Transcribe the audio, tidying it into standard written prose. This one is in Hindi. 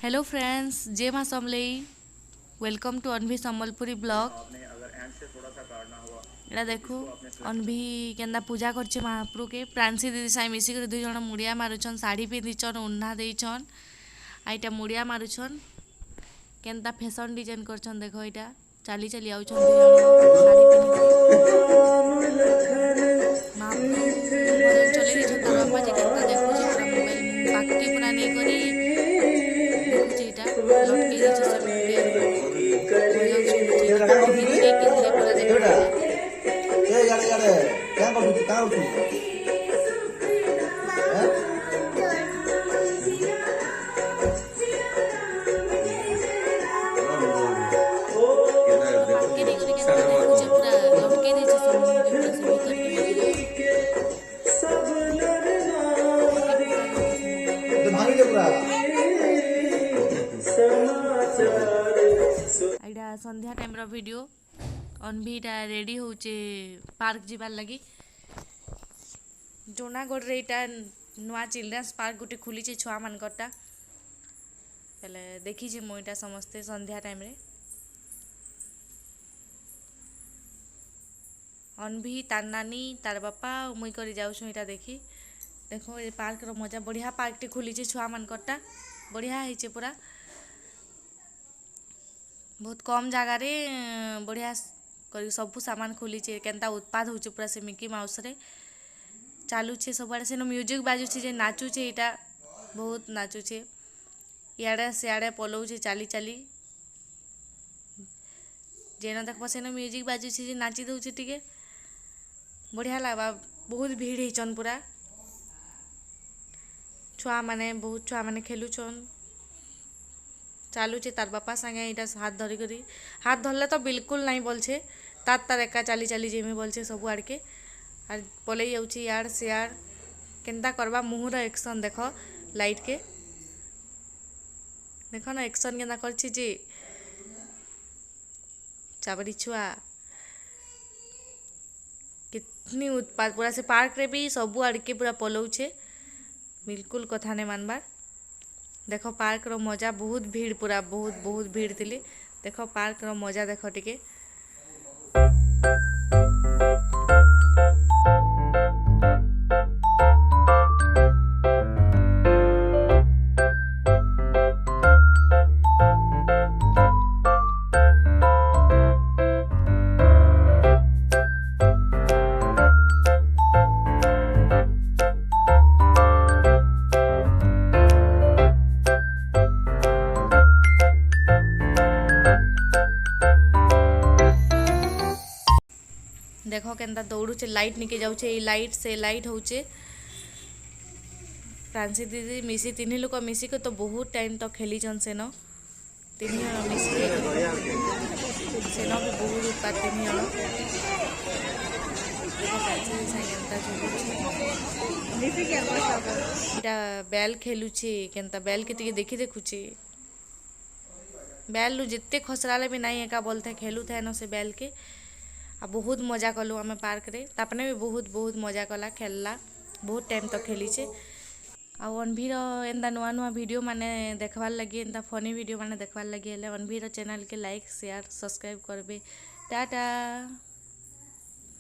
हेलो फ्रेंड्स, जय माँ समलेई। वेलकम टू अनभी सम्बलपुरी ब्लॉग। एटा देखू अनभी केन्दा पूजा करछे महाप्रभु के। प्रांसी दीदी साई मिसिक दुई जण मुड़िया मारुछन, साड़ी पिंधिछन, ओढ़ना देइछन। आइटा मुड़िया मारुछन, केन्ता फैशन डिजाइन करछन। देखो इटा चाली चाली आउछन दुई जण साड़ी पिंधिक। महाप्रभु भजन चले दिछन। तार बापा जे केन्ता देखुछे पूरा मोबाइल पाकटी पूरा नहीं करी देखुछे। इटा लटके दिछे सेमके भजन सुनुछे। भितरे केन्द्रे पूरा देखुछे। ए गाड़े गाड़े क्या कर तू कहां उठी पाकटी नहीं करी केन्ता देखुछे पूरा लटके दिछे सेमके पूरा से भीतर के तो भांगी दे पूरा आइडा संध्या टाइम रो वीडियो। अनभिटा रेडी होचे पार्क जीवार लगी। जूनागढ़ रे इटा नुआ चिल्ड्रेन्स पार्क गोटे खुली छुआ मानकटा पहले देखी मु इटा समस्ते संध्या टाइम रे। अनभि तार नानी तार बापा मुई करी जाऊँ इटा देखी। देखो ये पार्क रो मजा बढ़िया पार्क टी खुली छुआ मानकटा बढ़िया है पूरा। बहुत कम जगार बढ़िया कर सबू सामान खोली केन्ता उत्पाद होचे पूरा से मिकी माउस रे चालूचे सबुआड़े सेन म्यूजिक बाजुचे जे नाचुचे। इटा बहुत नाचुचे इयाड़े सियाड़े पलौचे चाली चाली जेन देख सेन म्यूजिक बाजुचे जे नाची दौचे टिके बढ़िया लगवा। बहुत भीड़ होचन पूरा छुआ माने बहुत छुआ माने खेलुछन चालूचे। तार बापा संगे इटा हाथ धरी करी हाथ धरले तो बिल्कुल नहीं बोलछे तार एका चाली चाली जेमी बोलछे सबु आड़के आर पलई जाउची यार सियार केन्ता करबा मुहर एक्शन देखो लाइट के देखो ना एक्शन केन्ता करछि जे चाबरी छुआ कितनी उत्पाद पूरा से पार्क रे भी सबु आड़के पूरा पलौछे बिल्कुल कथा नहीं मानबार। देखो पार्क रो मजा बहुत भीड़ पूरा बहुत भीड़ थिली। देखो पार्क रो मजा देखो टिके। देखो केन्ता दौड़ुचे लाइट निके जाउचे। ये लाइट से लाइट होचे प्रांसी दीदी मिसी तीन लोक मिसिक तो बहुत टाइम तो खेली सेन तीन जन मिसिक सेन भी बहुत उत्पाद तीन जन। इटा बैल खेलुचे केन्ता बैल के देखी देखुचे बैल लु जिते खसराले भी नहीं एका बोलते खेलु थे न से बैल के आ बहुत मजा कलु आम पार्क रे। तापने भी बहुत मजा कला खेलला बहुत टाइम तक खेलीचे। अनभिर एंता नुआ नुआ वीडियो माने देखवार लगी एंता फनी वीडियो माने देखवार लगी हेले अनभिर चैनल के लाइक शेयर सब्सक्राइब करबे। टाटा।